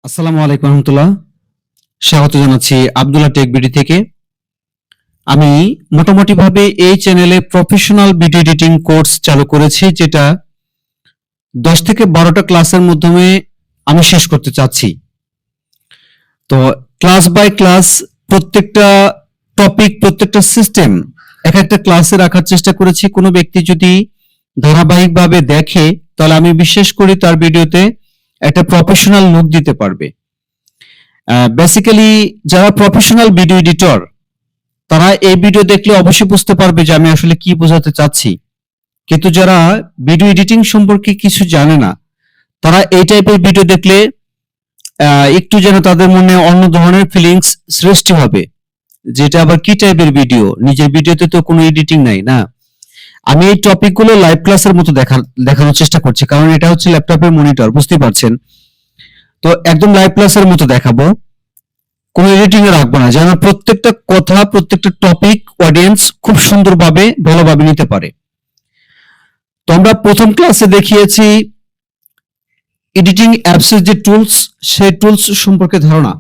আসসালামু আলাইকুম রহমতুল্লাহ। স্বাগত জানাচ্ছি আব্দুল্লাহ টেক বিডি থেকে। আমি মোটামুটি ভাবে এই চ্যানেলে প্রফেশনাল ভিডিও এডিটিং কোর্স চালু করেছি, যেটা 10 থেকে 12টা ক্লাসের মাধ্যমে আমি শেষ করতে চাচ্ছি। তো ক্লাস বাই ক্লাস প্রত্যেকটা টপিক, প্রত্যেকটা সিস্টেম এক একটা ক্লাসে রাখার চেষ্টা করেছি। কোনো ব্যক্তি যদি ধারাবাহিকভাবে দেখে তাহলে আমি বিশ্বাস করি তার ভিডিওতে একটা প্রফেশনাল লুক দিতে পারবে। বেসিক্যালি যারা প্রফেশনাল ভিডিও এডিটর তারা এই ভিডিও দেখলে অবশ্যই বুঝতে পারবে যে আমি আসলে কি বোঝাতে চাচ্ছি, কিন্তু যারা ভিডিও এডিটিং সম্পর্কে কিছু জানে না তারা এই টাইপের ভিডিও দেখলে একটু যেন তাদের মনে অন্য ধরনের ফিলিংস সৃষ্টি হবে, যেটা আবার কি টাইপের ভিডিও, নিজের ভিডিওতে তো কোনো এডিটিং নাই না। আমি এই টপিকগুলো লাইভ ক্লাসের মতো দেখানোর চেষ্টা করছি, কারণ এটা হচ্ছে ল্যাপটপের মনিটর, বুঝতেই পারছেন। তো একদম লাইভ ক্লাসের মতো দেখাবো, কোনো এডিটিং এ রাখবো না, যেন প্রত্যেকটা কথা, প্রত্যেকটা টপিক অডিয়েন্স খুব সুন্দরভাবে ভালোভাবে নিতে পারে। তো আমরা প্রথম ক্লাসে দেখিয়েছি এডিটিং অ্যাপস এর যে টুলস, সেই টুলস সম্পর্কে ধারণা।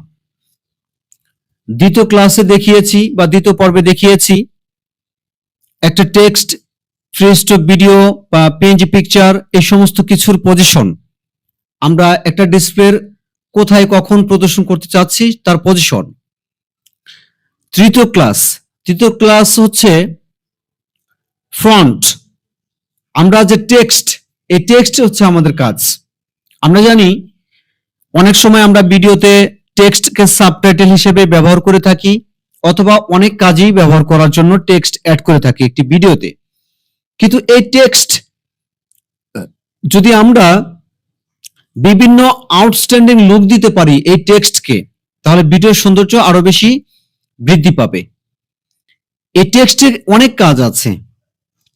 দ্বিতীয় ক্লাসে দেখিয়েছি বা দ্বিতীয় পর্বে দেখিয়েছি একটা টেক্সট, ফ্রি স্টক ভিডিও বা পিএনজি পিকচার, এই সমস্ত কিছুর পজিশন, আমরা একটা ডিসপ্লের কোথায় কখন প্রদর্শন করতে চাচ্ছি তার পজিশন। তৃতীয় ক্লাস হচ্ছে ফ্রন্ট। আমরা যে টেক্সট, এই টেক্সট হচ্ছে আমাদের কাজ। আমরা জানি অনেক সময় আমরা ভিডিওতে টেক্সটকে সাবটাইটেল হিসেবে ব্যবহার করে থাকি, অথবা অনেক কাজেই ব্যবহার করার জন্য টেক্সট অ্যাড করে থাকি একটি ভিডিওতে। কিন্তু এই টেক্সট যদি আমরা বিভিন্ন আউটস্ট্যান্ডিং লুক দিতে পারি এই টেক্সটকে, তাহলে ভিডিওর সৌন্দর্য আরো বেশি বৃদ্ধি পাবে। এই টেক্সটের অনেক কাজ আছে।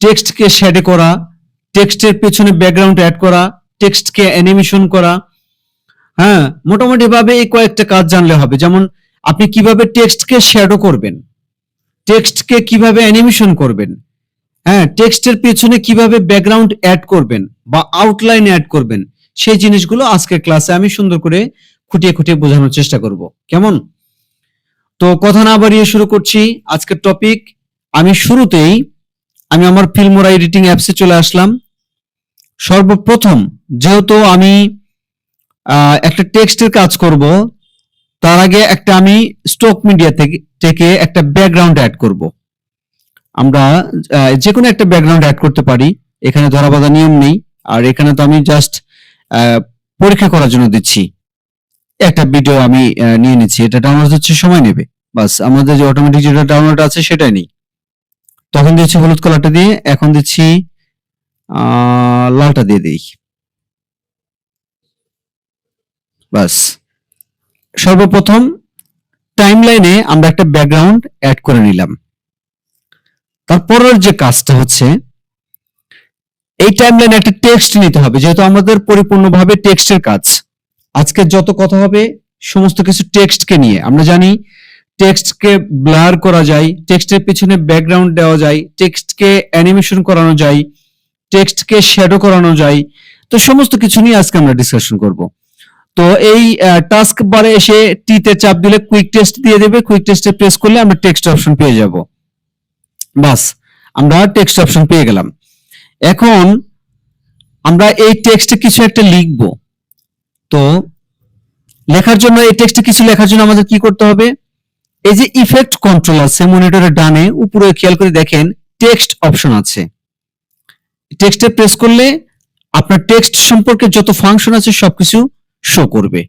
টেক্সটকে শ্যাডে করা, টেক্সটের পেছনে ব্যাকগ্রাউন্ড অ্যাড করা, টেক্সটকে অ্যানিমেশন করা, হ্যাঁ, মোটামুটি ভাবে এই কয়েকটা কাজ জানলে হবে। যেমন আপনি কিভাবে টেক্সটকে শ্যাডো করবেন, টেক্সটকে কিভাবে অ্যানিমেশন করবেন, হ্যাঁ, টেক্সটের পেছনে কিভাবে ব্যাকগ্রাউন্ড অ্যাড করবেন বা আউটলাইন অ্যাড করবেন, সেই জিনিসগুলো আজকের ক্লাসে আমি সুন্দর করে খুঁটিয়ে খুঁটিয়ে বোঝানোর চেষ্টা করব। কেমন? তো কথা না বাড়িয়ে শুরু করছি আজকের টপিক। আমি শুরুতেই আমার ফিল্মোরা এডিটিং অ্যাপসে চলে আসলাম। সর্বপ্রথম যেহেতু আমি একটা টেক্সটের কাজ করব, তার আগে একটা আমি স্টক মিডিয়া থেকে একটা ব্যাকগ্রাউন্ড অ্যাড করব। আমরা যে কোনো একটা ব্যাকগ্রাউন্ড অ্যাড করতে পারি, এখানে ধরাবাঁধা নিয়ম নেই। আর এখানে তো আমি জাস্ট পরীক্ষা করার জন্য দিচ্ছি। একটা ভিডিও আমি নিয়ে নিচ্ছি, এটা ডাউনলোড হচ্ছে, সময় নেবে, বাস আমাদের যে অটোমেটিক যেটা ডাউনলোড আছে সেটাই নেই। তখন দিচ্ছি হলুদ কালারটা দিয়ে, এখন দিচ্ছি লালটা দিয়ে দিই, বাস। সর্বপ্রথম টাইমলাইনে আমরা একটা ব্যাকগ্রাউন্ড অ্যাড করে নিলাম। তারপরের যে কাজটা হচ্ছে এই টাইমলাইনে একটা টেক্সট নিতে হবে, যেহেতু আমাদের পরিপূর্ণভাবে টেক্সটের কাজ। আজকে যত কথা হবে সমস্ত কিছু টেক্সটকে নিয়ে। আমরা জানি টেক্সটকে ব্লার করা যায়, টেক্সটের পিছনে ব্যাকগ্রাউন্ড দেওয়া যায়, টেক্সটকে অ্যানিমেশন করানো যায়, টেক্সটকে শ্যাডো করানো যায়। তো সমস্ত কিছু নিয়ে আজকে আমরা ডিসকাশন করব। তো এই টাস্ক বারে এসে টিতে চাপ দিলে কুইক টেস্ট দিয়ে দেবে, কুইক টেস্টে প্রেস করলে আমরা টেক্সট অপশন পেয়ে যাব। বাস, আমরা টেক্সট অপশন পেয়ে গেলাম। এখন আমরা এই টেক্সটে কিছু একটা লিখব। তো লেখার জন্য, এই টেক্সটে কিছু লেখার জন্য আমাদের কি করতে হবে? এই যে ইফেক্ট কন্ট্রোল আছে মনিটরের ডানে উপরে, খেয়াল করে দেখেন টেক্সট অপশন আছে। টেক্সটে প্রেস করলে আপনার টেক্সট সম্পর্কে যত ফাংশন আছে সবকিছু শো করবে।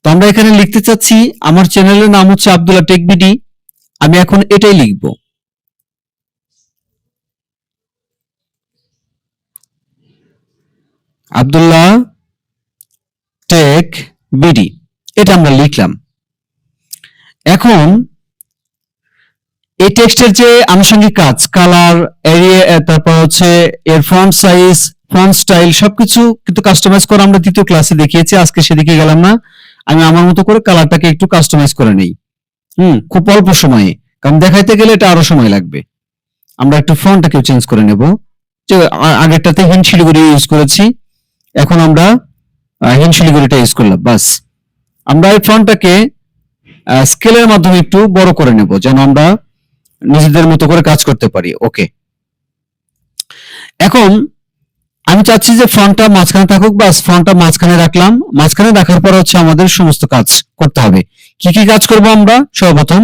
তো আমরা এখানে লিখতে চাচ্ছি, আমার চ্যানেলের নাম হচ্ছে আব্দুল্লাহ টেক বিডি, আমি এখন এটাই লিখব। আব্দুল্লাহ টেক বিডি, এটা আমরা লিখলাম। এখন এই টেক্সটের যে আনুষঙ্গিক কাজ, কালার, এরিয়া, তারপর হচ্ছে এর ফন্ট সাইজ, ফন্ট স্টাইল, সবকিছু কিন্তু কাস্টমাইজ করা আমরা দ্বিতীয় ক্লাসে দেখিয়েছি, আজকে সেদিকে গেলাম না। আমি আমার মতো করে কালারটাকে একটু কাস্টমাইজ করে নেই, খুব অল্প সময়ে, কারণ দেখাইতে গেলে এটা আরো সময় লাগবে। আমরা একটু ফন্টটাকেও চেঞ্জ করে নেব। যে আগেরটাতে হিন্দ শিলিগুড়ি ইউজ করেছি, এখন আমরা হিন্দ শিলিগুড়িটা ইউজ করলাম, বাস। আমরা এই ফন্টটাকে স্কেলের মাধ্যমে একটু বড় করে নেব, যেন আমরা নিজেদের মতো করে কাজ করতে পারি। ওকে, এখন আমি চাচ্ছি যে ফন্টটা মাঝখানে থাকুক, বাস ফন্টটা মাঝখানে রাখলাম। মাঝখানে রাখার পর হচ্ছে আমাদের সমস্ত কাজ করতে হবে। কি কি কাজ করব আমরা? সর্বপ্রথম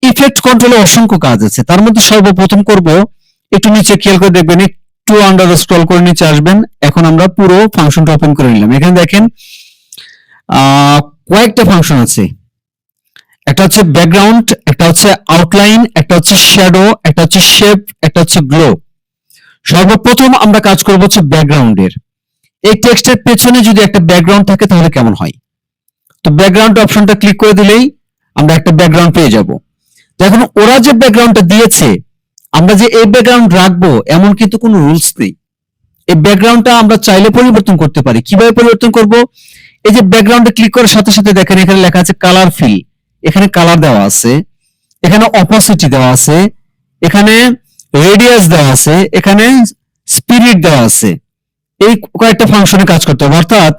ইফেক্ট কন্ট্রোলে অসংখ্য কাজ আছে, তার মধ্যে সর্বপ্রথম করব, একটু নিচে খেয়াল করে দেখবেন, একটু আন্ডার স্ক্রল করে নিচে আসবেন। এখন আমরা পুরো ফাংশনটা ওপেন করে নিলাম। এখানে দেখেন কয়েকটা ফাংশন আছে। একটা হচ্ছে ব্যাকগ্রাউন্ড, একটা হচ্ছে আউটলাইন, একটা হচ্ছে শ্যাডো, একটা হচ্ছে শেপ, একটা হচ্ছে গ্লো। সর্বপ্রথম আমরা কাজ করব হচ্ছে ব্যাকগ্রাউন্ডের। এই টেক্সটের পেছনে যদি একটা ব্যাকগ্রাউন্ড থাকে তাহলে কেমন হয়? তো ব্যাকগ্রাউন্ড অপশনটা ক্লিক করে দিলেই আমরা একটা ব্যাকগ্রাউন্ড পেয়ে যাব। তো এখন ওরা যে ব্যাকগ্রাউন্ডটা দিয়েছে, আমরা যে এই ব্যাকগ্রাউন্ড রাখবো এমন কিন্তু কোনো রুলস নেই। এই ব্যাকগ্রাউন্ডটা আমরা চাইলে পরিবর্তন করতে পারি। কিভাবে পরিবর্তন করব? এই যে ব্যাকগ্রাউন্ডে ক্লিক করার সাথে সাথে দেখেন এখানে লেখা আছে কালার ফিল, এখানে কালার দেওয়া আছে, এখানে অপাসিটি দেওয়া আছে, এখানে রেডিয়াস দেওয়া আছে, এখানে স্পিরিট দেওয়া আছে। এই কয়েকটা ফাংশনে কাজ করতে হবে। অর্থাৎ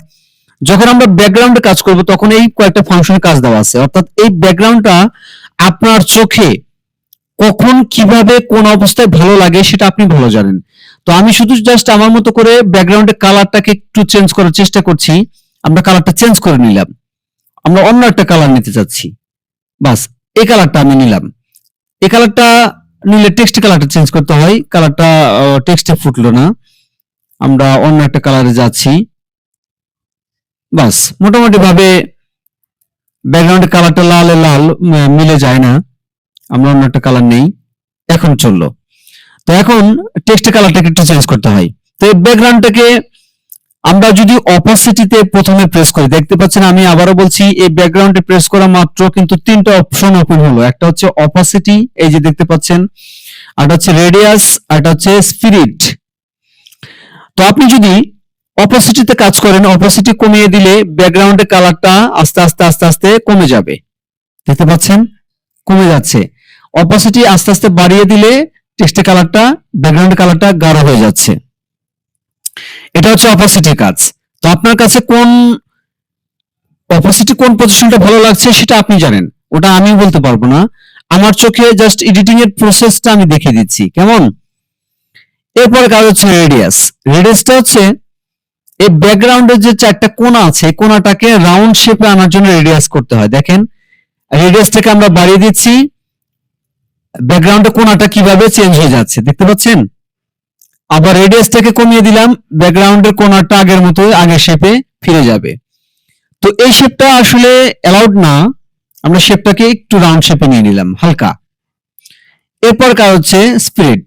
যখন আমরা ব্যাকগ্রাউন্ডে কাজ করব তখন এই কয়েকটা ফাংশনে কাজ দেওয়া আছে। অর্থাৎ এই ব্যাকগ্রাউন্ডটা আপনার চোখে কখন কিভাবে কোন অবস্থায় ভালো লাগে সেটা আপনি ভালো জানেন। তো আমি শুধু জাস্ট আমার মতো করে ব্যাকগ্রাউন্ডের কালারটাকে একটু চেঞ্জ করার চেষ্টা করছি। আমরা কালারটা চেঞ্জ করে নিলাম, আমরা অন্য একটা কালার নিতে চাচ্ছি, বাস এই কালারটা আমি নিলাম। এই কালারটা নিলে টেক্সট কালারটা চেঞ্জ করতে হয়, কালারটা টেক্সটে ফুটলো না, আমরা অন্য একটা কালারে যাচ্ছি। বাস মোটামুটি ভাবে ব্যাকগ্রাউন্ডের কালারটা লাল লাল মিলে যায় না, আমরা অন্য একটা কালার নেই, এখন চললো। তো এখন টেক্সট কালারটাকে একটু চেঞ্জ করতে হয়। তো এই ব্যাকগ্রাউন্ডটাকে আমরা যদি অপাসিটিতে প্রথমে প্রেস করি, দেখতে পাচ্ছেন আমি আবারও বলছি, এই ব্যাকগ্রাউন্ডে প্রেস করা মাত্র কিন্তু তিনটা অপশন ওপেন হলো। একটা হচ্ছে অপাসিটি, এই যে দেখতে পাচ্ছেন, আর হচ্ছে রেডিয়াস, আর হচ্ছে স্পিরিট। তো আপনি যদি অপাসিটিতে কাজ করেন, অপাসিটি কমিয়ে দিলে ব্যাকগ্রাউন্ডের কালারটা আস্তে আস্তে আস্তে আস্তে কমে যাবে। দেখতে পাচ্ছেন কমে যাচ্ছে। অপাসিটি আস্তে আস্তে বাড়িয়ে দিলে টেক্সটের কালারটা, ব্যাকগ্রাউন্ডের কালারটা গাঢ় হয়ে যাচ্ছে। এটা হচ্ছে অপাসিটির কাজ। তো আপনার কাছে কোন অপাসিটি কোন পজিশনটা ভালো লাগছে সেটা আপনি জানেন, ওটা আমি বলতে পারবো না। আমার চোখে জাস্ট এডিটিং এর প্রসেসটা আমি দেখিয়ে দিচ্ছি কেমন। এরপরে কাজ হচ্ছে রেডিয়াস। রেডিয়াসটা হচ্ছে এই ব্যাকগ্রাউন্ডের যে চারটা কোণা আছে, কোণাটাকে রাউন্ড শেপে আনার জন্য রেডিয়াস করতে হয়। দেখেন রেডিয়াসটাকে আমরা বাড়িয়ে দিচ্ছি, ব্যাকগ্রাউন্ডের কোণাটা কিভাবে চেঞ্জ হয়ে যাচ্ছে দেখতে পাচ্ছেন। আবার রেডিয়াসটাকে কমিয়ে দিলাম, ব্যাকগ্রাউন্ডের কোণাটা আগের মতো আগের শেপে ফিরে যাবে। তো এই শেপটা আসলে অ্যালাউড না, আমরা শেপটাকে একটু রাউন্ড শেপে নিয়ে নিলাম হালকা। এরপর কাজ হচ্ছে স্পিরিট।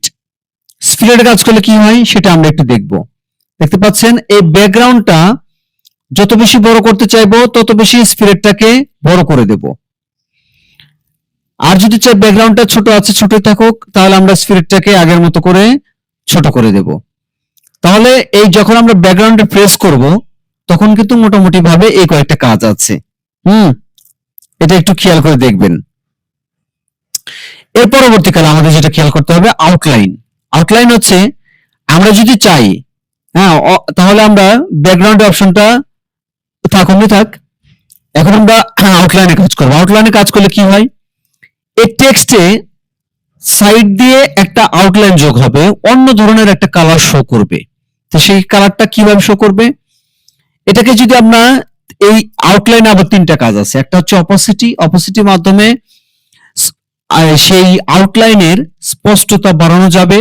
স্পিরিটের কাজ করলে কি হয় সেটা আমরা একটু দেখব। দেখতে পাচ্ছেন এই ব্যাকগ্রাউন্ডটা যত বেশি বড় করতে চাইবো তত বেশি স্পিরিটটাকে বড় করে দেব। আর যদি চাই ব্যাকগ্রাউন্ডটা ছোট আছে ছোট থাকুক, তাহলে আমরা স্পিরিটটাকে আগের মতো করে ছোট করে দেব। তাহলে এই যখন আমরা ব্যাকগ্রাউন্ডে প্রেস করব তখন কিন্তু মোটামুটি ভাবে এই কয়েকটা কাজ আছে। এটা একটু খেয়াল করে দেখবেন। এর পরবর্তীকালে আমাদের যেটা খেয়াল করতে হবে আউটলাইন। আউটলাইন হচ্ছে আমরা যদি চাই, হ্যাঁ, তাহলে আমরা ব্যাকগ্রাউন্ড অপশনটা থাক, এখন আমরা আউটলাইনে কাজ করব। আউটলাইনে কাজ করলে কি হয়, এই টেক্সটে সাইড দিয়ে একটা আউটলাইন যোগ হবে, অন্য ধরনের একটা কালার শো করবে। তো সেই কালারটা কিভাবে শো করবে, এটাকে যদি আমরা এই আউটলাইনে আবার তিনটা কাজ আছে। একটা হচ্ছে অপাসিটি, অপাসিটির মাধ্যমে সেই আউটলাইনের স্পষ্টতা বাড়ানো যাবে,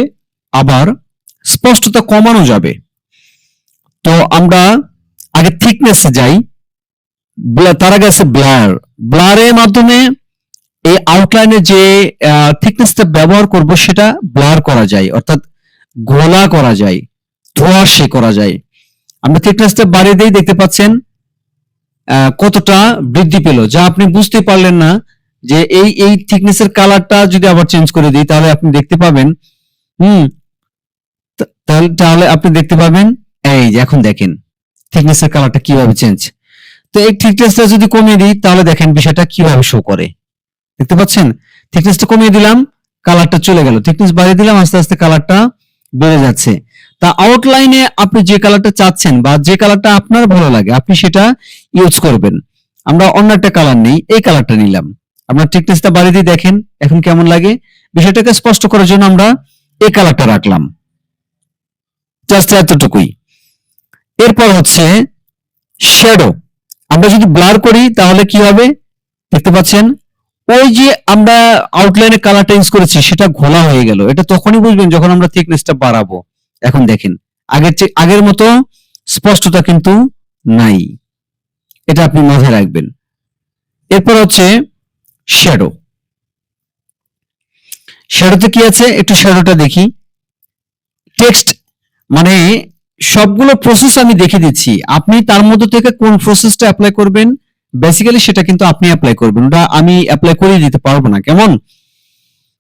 আবার স্পষ্টতা কমানো যাবে। তো আমরা আগে থিকনেসে যাই, তার আগে আছে ব্লার। ব্লারের মাধ্যমে এই আউটলাইনে যে থিকনেসটা ব্যবহার করব সেটা ব্লার করা যায়, অর্থাৎ ঘোলা করা যায়, ধোঁয়াশে করা যায়। আমরা থিকনেসটা বাড়িয়ে দিই, দেখতে পাচ্ছেন কতটা বৃদ্ধি পেল, যা আপনি বুঝতে পারলেন না যে এই থিকনেসের কালারটা যদি আবার চেঞ্জ করে দিই তাহলে আপনি দেখতে পাবেন। তাহলে আপনি দেখতে পাবেন এই যে এখন দেখেন থিকনেসের কালারটা কিভাবে চেঞ্জ। তো এই থিকনেসটা যদি কমিয়ে দিই তাহলে দেখেন বিষয়টা কিভাবে শো করে, দেখতে পাচ্ছেন। থিকনেসটা কমিয়ে দিলাম, কালারটা চলে গেল, থিকনেস বাড়িয়ে দিলাম, আস্তে আস্তে কালারটা বেড়ে যাচ্ছে। তা আউটলাইনে আপনি যে কালারটা চাচ্ছেন বা যে কালারটা আপনার ভালো লাগে আপনি সেটা ইউজ করবেন। আমরা অন্য একটা কালার নেই, এই কালারটা নিলাম। আমরা থিকনেসটা বাড়িয়ে দিয়ে দেখেন এখন কেমন লাগে। বিষয়টাকে স্পষ্ট করার জন্য আমরা এই কালারটা রাখলাম, জাস্ট এতটুকুই। এরপর হচ্ছে শ্যাডো। আমরা যদি ব্লার করি তাহলে কি হবে দেখতে পাচ্ছেন, ওই যে আমরা আউটলাইনে কালারটা ইউজ করেছি সেটা ঘোলা হয়ে গেল। এটা তখনই বুঝবেন যখন আমরা থিকনেসটা বাড়াবো। এখন দেখেন আগের মতো স্পষ্টতা কিন্তু নাই, এটা আপনি মাথায় রাখবেন। এরপর হচ্ছে শ্যাডো। শ্যাডোতে কি আছে একটু শ্যাডোটা দেখি। টেক্সট মানে সবগুলো প্রসেস আমি দেখে দিচ্ছি, আপনি তার মধ্যে থেকে কোন প্রসেসটা অ্যাপ্লাই করবেন বেসিক্যালি সেটা কিন্তু আপনি অ্যাপ্লাই করবেন, ওটা আমি অ্যাপ্লাই করে দিতে পারবো না, কেমন।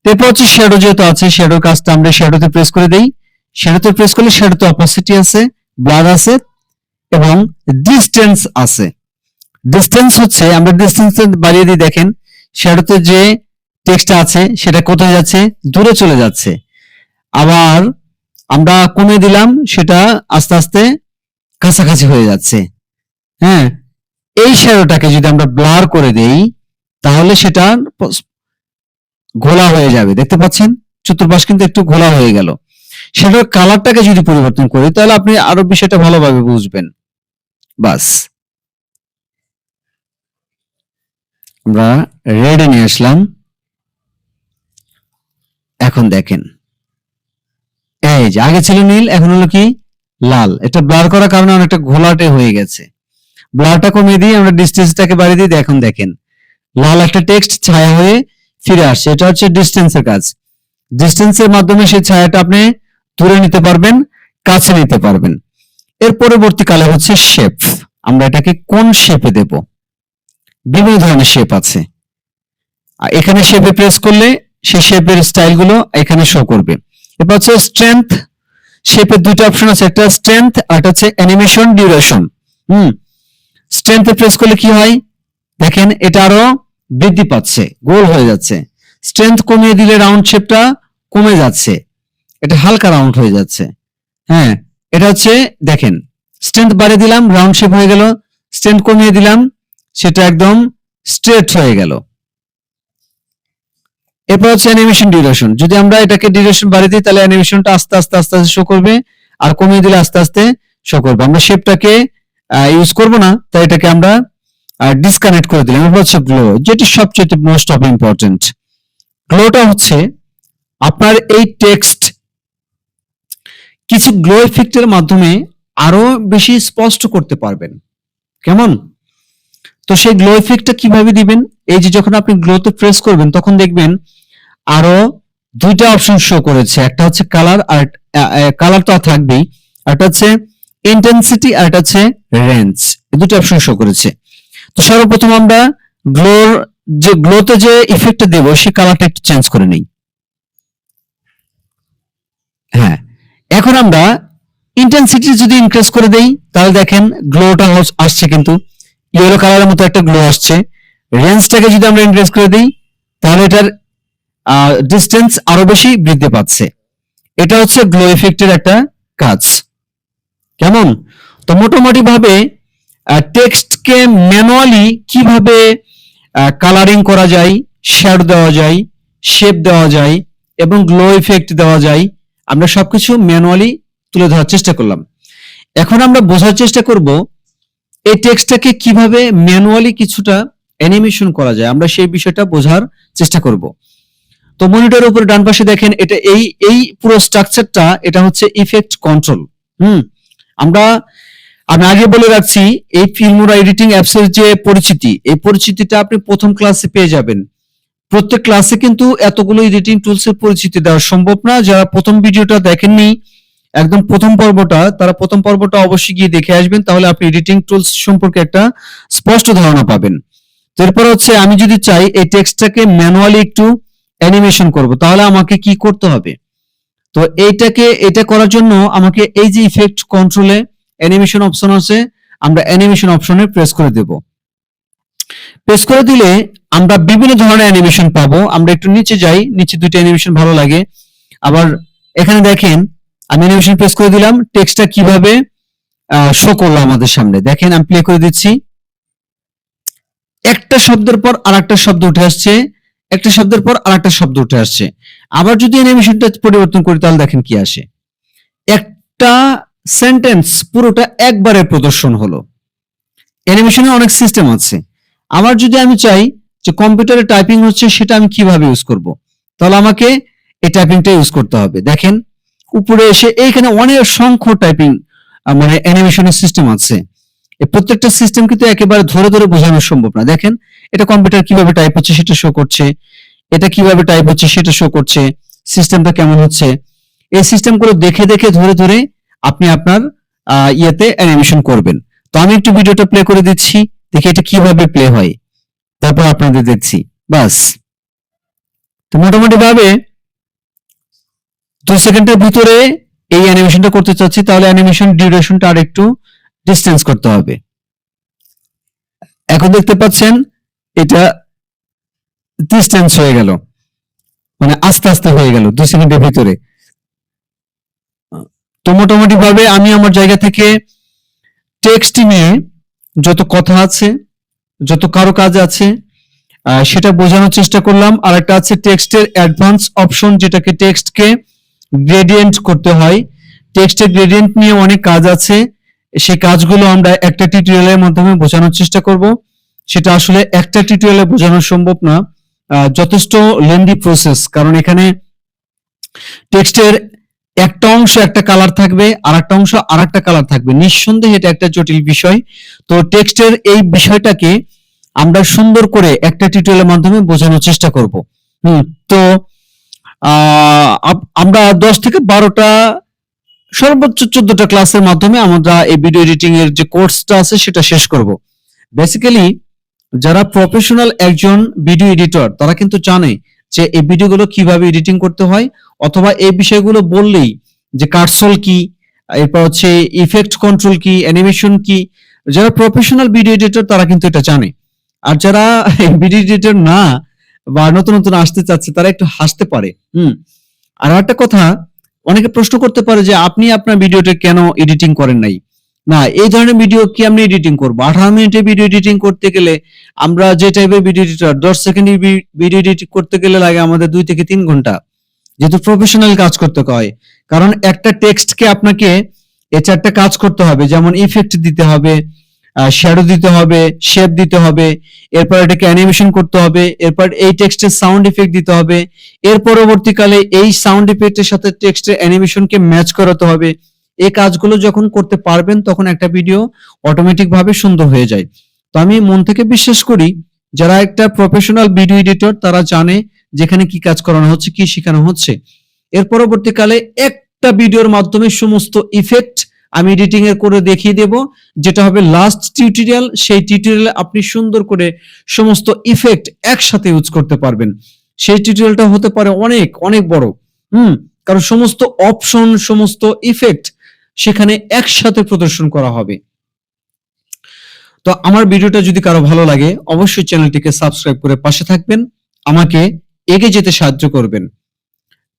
এরপর হচ্ছে শ্যাডো যেহেতু আছে, শ্যাডোর কাজটা আমরা শ্যাডোতে প্রেস করে দেই। শ্যাডোতে প্রেস করলে শ্যাডোতে অপাসিটি আছে, ব্লার আছে এবং ডিসটেন্স আছে। ডিসটেন্স হচ্ছে আমরা ডিসটেন্স বাড়িয়ে দিই, দেখেন শ্যাডোতে যে টেক্সটটা আছে সেটা কোথায় যাচ্ছে, দূরে চলে যাচ্ছে। আবার আমরা কমে দিলাম, সেটা আস্তে আস্তে কাছাকাছি হয়ে যাচ্ছে। হ্যাঁ, এই শ্যাডোটাকে যদি আমরা ব্লার করে দেই তাহলে সেটা ঘোলা হয়ে যাবে, দেখতে পাচ্ছেন চতুর্পাশ কিন্তু একটু ঘোলা হয়ে গেল। শ্যাডোর কালারটাকে যদি পরিবর্তন করি তাহলে আপনি আরো বিষয়টা ভালোভাবে বুঝবেন। বাস আমরা রেডে নিয়ে আসলাম। এখন দেখেন এই যে আগে ছিল নীল এখন হলো কি লাল, এটা ব্লার করার কারণে অনেকটা ঘোলাটে হয়ে গেছে। ব্লারটা কমিয়ে দিয়ে আমরা ডিসটেন্সটাকে বাড়িয়ে দিই, এখন দেখেন লাল একটা টেক্সট ছায়া হয়ে ফিরে আসছে। এটা হচ্ছে ডিসটেন্সের কাজ। ডিসটেন্সের মাধ্যমে সেই ছায়াটা আপনি দূরে নিতে পারবেন, কাছে নিতে পারবেন। এর পরবর্তীকালে হচ্ছে শেপ। আমরা এটাকে কোন শেপে দেব, বিভিন্ন ধরনের শেপ আছে। এখানে শেপে প্রেস করলে সেই শেপের স্টাইলগুলো এখানে শো করবে। এরপর হচ্ছে স্ট্রেংথ। শেপের দুটো অপশন আছে, একটা স্ট্রেংথ আর একটা হচ্ছে অ্যানিমেশন ডিউরেশন। স্ট্রেংথে প্রেস করলে কি হয় দেখেন এটা আরো বৃদ্ধি পাচ্ছে, গোল হয়ে যাচ্ছে। স্ট্রেংথ কমিয়ে দিলে রাউন্ড শেপটা কমে যাচ্ছে, এটা হালকা রাউন্ড হয়ে যাচ্ছে। হ্যাঁ, এটা হচ্ছে দেখেন স্ট্রেংথ বাড়িয়ে দিলাম রাউন্ড শেপ হয়ে গেল, স্ট্রেংথ কমিয়ে দিলাম সেটা একদম স্ট্রেট হয়ে গেল। এরপর হচ্ছে অ্যানিমেশন ডিউরেশন। যদি আমরা এটাকে ডিউরেশন বাড়িয়ে দিই তাহলে অ্যানিমেশনটা আস্তে আস্তে আস্তে আস্তে শো করবে, আর কমিয়ে দিলে আস্তে আস্তে শো করবে। আমরা শেপটাকে ইউজ করব না, তাই এটাকে আমরা ডিসকানেক্ট করে দিলাম। এরপর হচ্ছে গ্লো, যেটি সবচেয়ে মোস্ট অফ ইম্পর্টেন্ট। গ্লোটা হচ্ছে আপনার এই টেক্সট কিছু গ্লো ইফেক্টের মাধ্যমে আরো বেশি স্পষ্ট করতে পারবেন, কেমন। তো সেই গ্লো ইফেক্টটা কিভাবে দিবেন, এই যে যখন আপনি গ্লোতে প্রেস করবেন তখন দেখবেন আরো দুইটা অপশন শো করেছে, একটা হচ্ছে কালার আর কালার তো থাকবেই, আর একটা হচ্ছে ইন্টেন্সিটি আর একটা হচ্ছে রেঞ্জ, এই দুটো অপশন শো করেছে। তো সর্বপ্রথম আমরা গ্লোতে যে ইফেক্টটা দেব সেই কালারটা একটু চেঞ্জ করে নেই। হ্যাঁ, এখন আমরা ইন্টেন্সিটি যদি ইনক্রিজ করে দেই তাহলে দেখেন গ্লোটা আসছে, কিন্তু ইয়েলো কালারের মতো একটা গ্লো আসছে। রেঞ্জটাকে যদি আমরা ইনক্রিজ করে দিই তাহলে এটার ডিসটেন্স আরো বেশি বৃদ্ধি পাচ্ছে। এটা হচ্ছে গ্লো ইফেক্টের একটা কাজ, কেমন। তো মোটামুটি ভাবে টেক্সটকে ম্যানুয়ালি কিভাবে কালারিং করা যায়, শ্যাডো দেওয়া যায়, শেপ দেওয়া যায় এবং গ্লো ইফেক্ট দেওয়া যায়, আমরা সবকিছু ম্যানুয়ালি তুলে ধরার চেষ্টা করলাম। এখন আমরা বোঝার চেষ্টা করব এই টেক্সটটাকে কিভাবে ম্যানুয়ালি কিছুটা অ্যানিমেশন করা যায়, আমরা সেই বিষয়টা বোঝার চেষ্টা করব। তো মনিটরের উপরে ডান পাশে দেখেন এটা এই পুরো স্ট্রাকচারটা এটা হচ্ছে ইফেক্ট কন্ট্রোল। আমি আগে বলে রাখছি এই ফিল্মোরা এডিটিং অ্যাপস এর যে পরিচিতি, এই পরিচিতিটা আপনি প্রথম ক্লাসে পেয়ে যাবেন। প্রত্যেক ক্লাসে কিন্তু এতগুলো এডিটিং টুলস এর পরিচিতি দেওয়া সম্ভব না। যারা প্রথম ভিডিওটা দেখেননি একদম প্রথম পর্বটা, তারা প্রথম পর্বটা অবশ্যই গিয়ে দেখে আসবেন, তাহলে আপনি এডিটিং টুলস সম্পর্কে একটা স্পষ্ট ধারণা পাবেন। এরপর হচ্ছে আমি যদি চাই এই টেক্সটটাকে ম্যানুয়ালি একটু অ্যানিমেশন করব তাহলে আমাকে কি করতে হবে। তো এটা করার জন্য আমাকে এই যে ইফেক্ট কন্ট্রোলে অ্যানিমেশন অপশন আছে, আমরা অ্যানিমেশন অপশনে প্রেস করে দেব। প্রেস করে দিলে আমরা বিভিন্ন ধরনের অ্যানিমেশন পাবো। আমরা একটু নিচে যাই, নিচে দুটো অ্যানিমেশন ভালো লাগে। আবার এখানে দেখেন আমি অ্যানিমেশন প্রেস করে দিলাম, টেক্সটটা কিভাবে শো করলো আমাদের সামনে দেখেন। আমি প্লে করে দিচ্ছি, একটা শব্দের পর আরেকটা শব্দ উঠে আসছে, একটা শব্দের পর আরেকটা শব্দ উঠে আসছে। আবার যদি অ্যানিমেশনটা পরিবর্তন করি তাহলে দেখেন কি আসে, একটা সেন্টেন্স পুরোটা একবারে প্রদর্শন হলো। অ্যানিমেশনে অনেক সিস্টেম আছে। আবার যদি আমি চাই যে কম্পিউটারে টাইপিং হচ্ছে সেটা আমি কিভাবে ইউজ করব, তাহলে আমাকে এই টাইপিংটা ইউজ করতে হবে। দেখেন উপরে এসে এইখানে অনেক সংখ্য টাইপিং মানে অ্যানিমেশনের সিস্টেম আছে। এই প্রত্যেকটা সিস্টেম কিন্তু একেবারে ধরে ধরে বোঝানো সম্ভব না। দেখেন এটা কম্পিউটার কিভাবে টাইপ হচ্ছে সেটা শো করছে, এটা কিভাবে টাইপ হচ্ছে সেটা শো করছে, সিস্টেমটা কেমন হচ্ছে। এই সিস্টেমগুলো দেখে দেখে ধরে ধরে আপনি আপনার ইয়েতে অ্যানিমেশন করবেন। তো আমি একটু ভিডিওটা প্লে করে দিচ্ছি, দেখি এটা কিভাবে প্লে হয়, তারপর আপনাদের দেখছি। বাস, তো মোটামুটি ভাবে 2 সেকেন্ডের ভিতরে এই অ্যানিমেশনটা করতে চাচ্ছি, তাহলে অ্যানিমেশন ডিউরেশনটা আর একটু ডিসটেন্স করতে হবে। এখন দেখতে পাচ্ছেন এটা ডিসটেন্স হয়ে গেল, মানে আস্তে আস্তে হয়ে গেল 2 সেকেন্ডের ভিতরে। তো মোটামুটি ভাবে আমি আমার জায়গা থেকে টেক্সট নিয়ে যত কথা আছে, যত কারুকাজ আছে সেটা বোঝানোর চেষ্টা করলাম। আর একটা আছে টেক্সটের অ্যাডভান্স অপশন, যেটাকে টেক্সটকে গ্রেডিয়েন্ট করতে হয়। টেক্সটের গ্রেডিয়েন্ট নিয়ে অনেক কাজ আছে, সেই কাজগুলো আমরা একটা টিউটোরিয়ালের মাধ্যমে বোঝানোর চেষ্টা করব। সেটা আসলে একটা টিউটোরিয়ালে বোঝানো সম্ভব না, যথেষ্ট লেন্দি প্রসেস, কারণ এখানে টেক্সটের একটা অংশ একটা কালার থাকবে, আর একটা অংশ আর একটা কালার থাকবে। নিঃসন্দেহে এটা একটা জটিল বিষয়। তো টেক্সটের এই বিষয়টাকে আমরা সুন্দর করে একটা টিউটোরিয়ালের মাধ্যমে বোঝানোর চেষ্টা করব। তো আমরা 10 থেকে 12টা সর্বোচ্চ 14টা ক্লাসের মাধ্যমে আমরা এই ভিডিও এডিটিং এর যে কোর্সটা আছে সেটা শেষ করব। বেসিক্যালি যারা প্রফেশনাল একজন ভিডিও এডিটর তারা কিন্তু জানে যে এই ভিডিওগুলো কিভাবে এডিটিং করতে হয়, অথবা এই বিষয়গুলো বললেই যে কার্সল কি, এরপর হচ্ছে ইফেক্ট কন্ট্রোল কি, অ্যানিমেশন কি, যারা প্রফেশনাল ভিডিও এডিটর তারা কিন্তু এটা জানে। আর যারা ভিডিও এডিটর না বা নতুন নতুন আসতে চাচ্ছে তারা একটু হাসতে পারে। আর একটা কথা, অনেকে প্রশ্ন করতে পারে যে আপনি আপনার ভিডিওটা কেন এডিটিং করেন নাই। না, এই ধরনের ভিডিও কি আমি এডিটিং করব? 18 মিনিটের ভিডিও এডিটিং করতে গেলে আমরা যে টাইপের ভিডিও এডিটর 10 সেকেন্ডের ভিডিও এডিটিং করতে গেলে লাগে আমাদের 2 থেকে 3 ঘন্টা, যেহেতু প্রফেশনাল কাজ করতে হয়। কারণ একটা টেক্সটকে আপনাকে এই 4টা কাজ করতে হবে, যেমন ইফেক্ট দিতে হবে, শ্যাডো দিতে হবে, শেপ দিতে হবে, এরপর এটাকে অ্যানিমেশন করতে হবে, এরপর এই টেক্সটের সাউন্ড ইফেক্ট দিতে হবে, এর পরবর্তীকালে এই সাউন্ড ইফেক্টের সাথে টেক্সটের অ্যানিমেশনকে ম্যাচ করাতে হবে। এই কাজগুলো যখন করতে পারবেন তখন একটা ভিডিও অটোমেটিক ভাবে সুন্দর হয়ে যায়। তো আমি মন থেকে বিশ্বাস করি যারা একটা প্রফেশনাল ভিডিও এডিটর তারা জানে যেখানে কি কাজ করানো হচ্ছে, কি শেখানো হচ্ছে। এর পরবর্তীকালে একটা ভিডিওর মাধ্যমে সমস্ত ইফেক্ট আমি এডিটিং এর করে দেখিয়ে দেব, যেটা হবে লাস্ট টিউটোরিয়াল। সেই টিউটোরিয়ালে আপনি সুন্দর করে সমস্ত ইফেক্ট একসাথে ইউজ করতে পারবেন। সেই টিউটোরিয়ালটা হতে পারে অনেক অনেক বড়, কারণ সমস্ত অপশন, সমস্ত ইফেক্ট সেখানে একসাথে প্রদর্শন করা হবে। তো আমার ভিডিওটা যদি কারো ভালো লাগে অবশ্যই চ্যানেলটিকে সাবস্ক্রাইব করে পাশে থাকবেন, আমাকে এগিয়ে যেতে সাহায্য করবেন।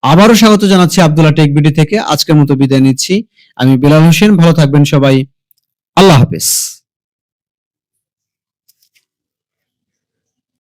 আবারও স্বাগত জানাচ্ছি আব্দুল্লাহ টেক ভিডিও থেকে। আজকের মতো বিদায় নিচ্ছি। আমি বেলাল হোসেন, ভালো থাকবেন সবাই। আল্লাহ হাফেজ।